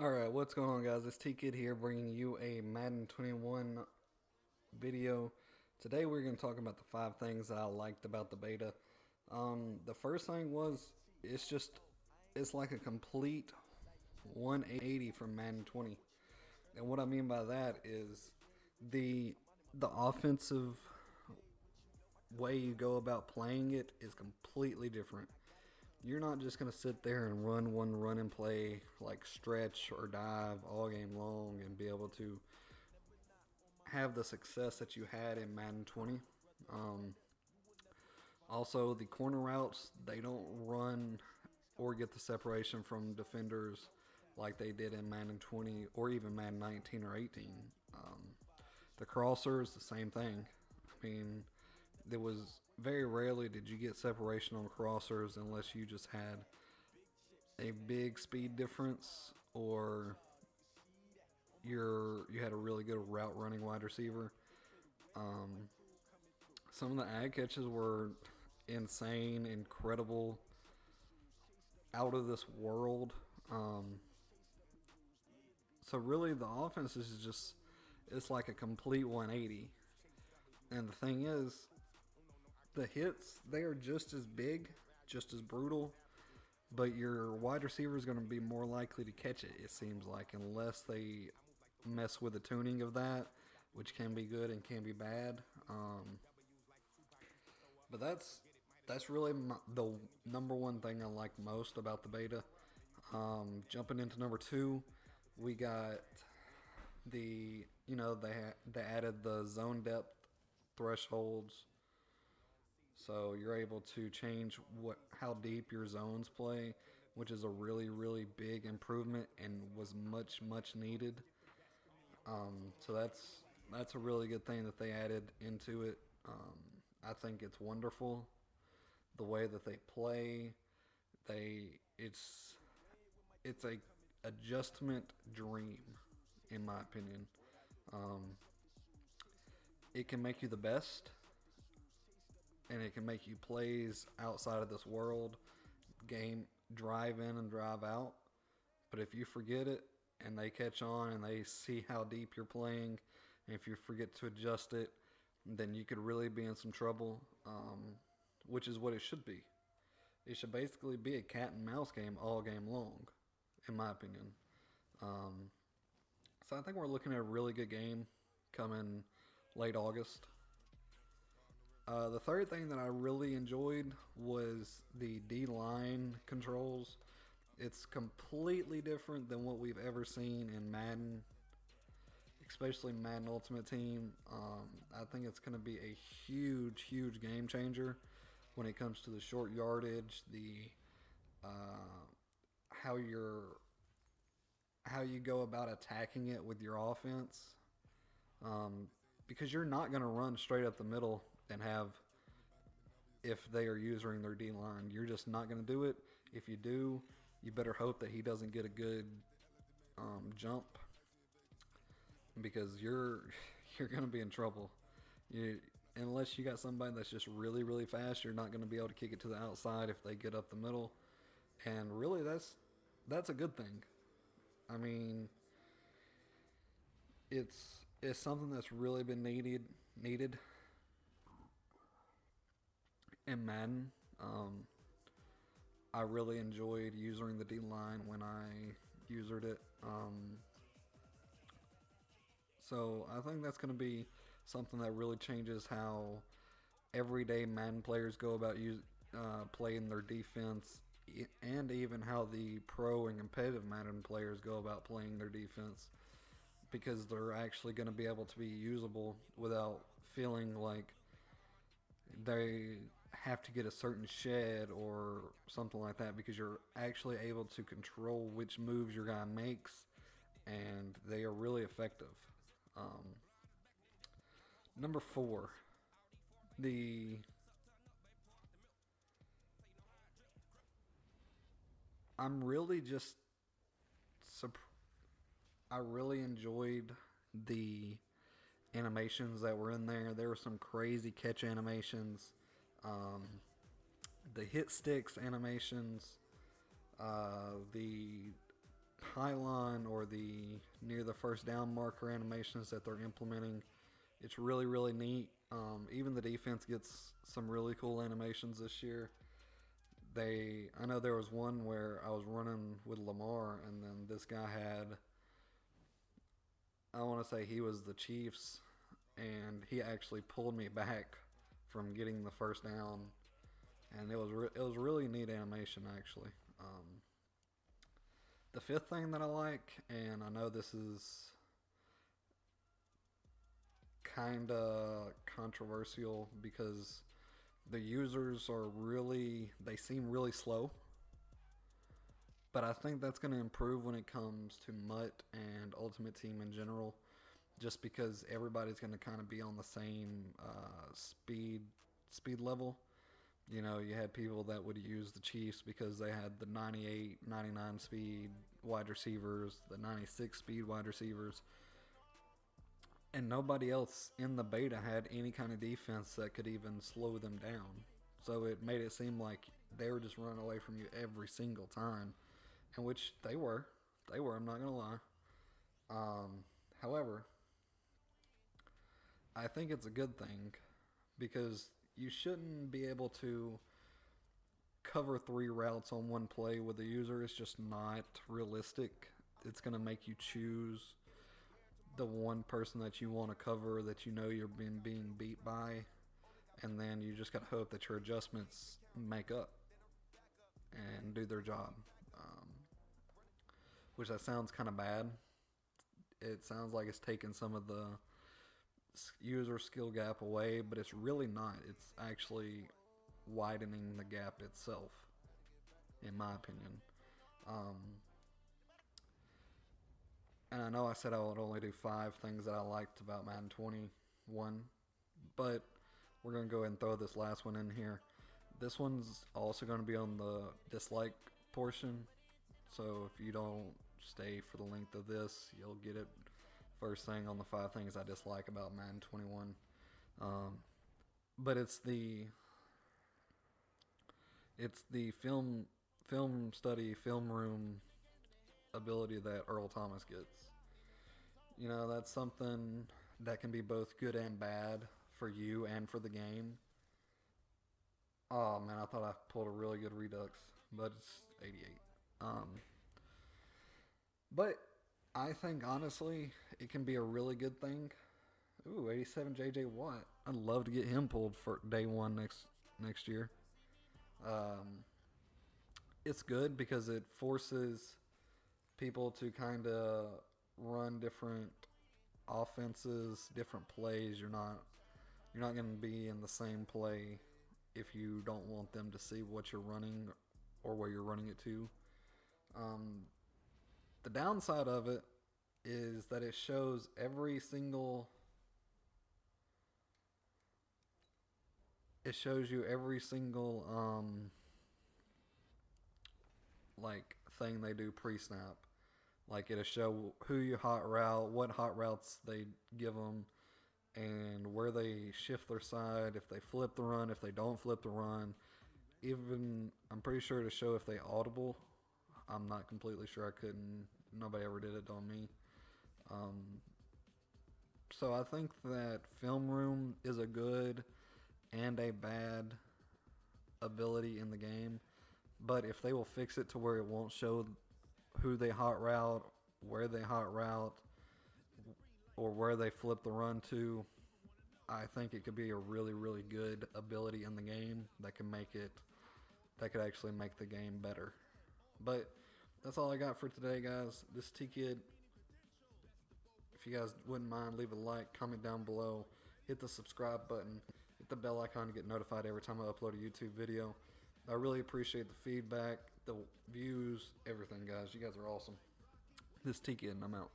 Alright, what's going on, guys? It's T-Kid here bringing you a Madden 21 video. Today we're going to talk about the 5 things that I liked about the beta. The first thing was, it's like a complete 180 from Madden 20. And what I mean by that is the the offensive way you go about playing it is completely different. You're not just going to sit there and run one run and play like stretch or dive all game long and be able to have the success that you had in Madden 20. Um, Also, the corner routes, they don't run or get the separation from defenders like they did in Madden 20 or even Madden 19 or 18. Um, the crossers, the same thing. I mean, there was very rarely did you get separation on crossers unless you just had a big speed difference or you had a really good route running wide receiver. Um, some of the ag catches were insane, incredible, out of this world. Um, so really, the offense is just it's like a complete 180. And the thing is, the hits they are just as big, just as brutal, but your wide receiver is going to be more likely to catch it. It seems like unless they mess with the tuning of that, which can be good and can be bad. But that's really the number one thing I like most about the beta. Jumping into number two, we got they added the zone depth thresholds, so you're able to change what how deep your zones play, which is a really big improvement and was much needed. So that's a really good thing that they added into it. I think it's wonderful the way that they play. They it's a adjustment dream, in my opinion. Um, it can make you the best, and it can make you plays outside of this world, game drive in and drive out. But if you forget it and they catch on and they see how deep you're playing, and if you forget to adjust it, then you could really be in some trouble. Which is what it should be. It should basically be a cat and mouse game all game long, in my opinion. Um, so I think we're looking at a really good game coming late August. The third thing that I really enjoyed was the D line controls. It's completely different than what we've ever seen in Madden, especially Madden Ultimate Team. I think it's going to be a huge game changer when it comes to the short yardage, the uh, how you're how you go about attacking it with your offense, um, because you're not going to run straight up the middle and have if they are using their D line. You're just not going to do it. If you do, you better hope that he doesn't get a good jump because you're going to be in trouble. You unless you got somebody that's just really fast, you're not going to be able to kick it to the outside if they get up the middle. And really, that's a good thing. I mean, it's it's something that's really been needed in Madden. I really enjoyed using the D line when I used it. So I think that's going to be something that really changes how everyday Madden players go about playing their defense, and even how the pro and competitive Madden players go about playing their defense, because they're actually going to be able to be usable without feeling like they have to get a certain shed or something like that, because you're actually able to control which moves your guy makes, and they are really effective. Um, Number four, the I'm really just I really enjoyed the animations that were in there. There were some crazy catch animations, um, the hit sticks animations, the pylon or the near the first down marker animations that they're implementing. It's really, really neat. Even the defense gets some really cool animations this year. I know there was one where I was running with Lamar, and then this guy had, I want to say he was the Chiefs, and he actually pulled me back from getting the first down, and it was really neat animation actually. The fifth thing that I like, and I know this is kind of controversial because the users they seem really slow, but I think that's going to improve when it comes to MUT and Ultimate Team in general, just because everybody's going to kind of be on the same speed level. You know, you had people that would use the Chiefs because they had the 98, 99 speed wide receivers, the 96 speed wide receivers, and nobody else in the beta had any kind of defense that could even slow them down. So it made it seem like they were just running away from you every single time, and which they were. They were, I'm not going to lie. However, I think it's a good thing because you shouldn't be able to cover 3 routes on one play with a user. It's just not realistic. It's going to make you choose the one person that you want to cover that you know you're being beat by, and then you just got to hope that your adjustments make up and do their job. Which that sounds kind of bad. It sounds like it's taking some of the user skill gap away, but it's really not. It's actually widening the gap itself, in my opinion. And I know I said I would only do 5 things that I liked about Madden 21, but we're going to go ahead and throw this last one in here. This one's also going to be on the dislike portion, so if you don't stay for the length of this, you'll get it first thing on the 5 things I dislike about Madden 21. But it's the film study, film room ability that Earl Thomas gets. You know, that's something that can be both good and bad for you and for the game. Oh man, I thought I pulled a really good redux, but it's 88. But I think honestly, it can be a really good thing. Ooh, 87 JJ Watt. I'd love to get him pulled for day 1 next year. It's good because it forces people to kind of run different offenses, different plays. You're not going to be in the same play if you don't want them to see what you're running or where you're running it to. The downside of it is that it shows every single. It shows you every single like thing they do pre-snap. Like it'll show who you hot route, what hot routes they give them, and where they shift their side, if they flip the run, if they don't flip the run. Even, I'm pretty sure to show if they audible. I'm not completely sure. I couldn't. Nobody ever did it on me. So I think that film room is a good and a bad ability in the game. But if they will fix it to where it won't show who they hot route, where they hot route, or where they flip the run to, I think it could be a really, really good ability in the game that could actually make the game better. But that's all I got for today, guys. This T-Kid. If you guys wouldn't mind, leave a like, comment down below, hit the subscribe button, hit the bell icon to get notified every time I upload a YouTube video. I really appreciate the feedback, the views, everything, guys. You guys are awesome. This T-Kid, and I'm out.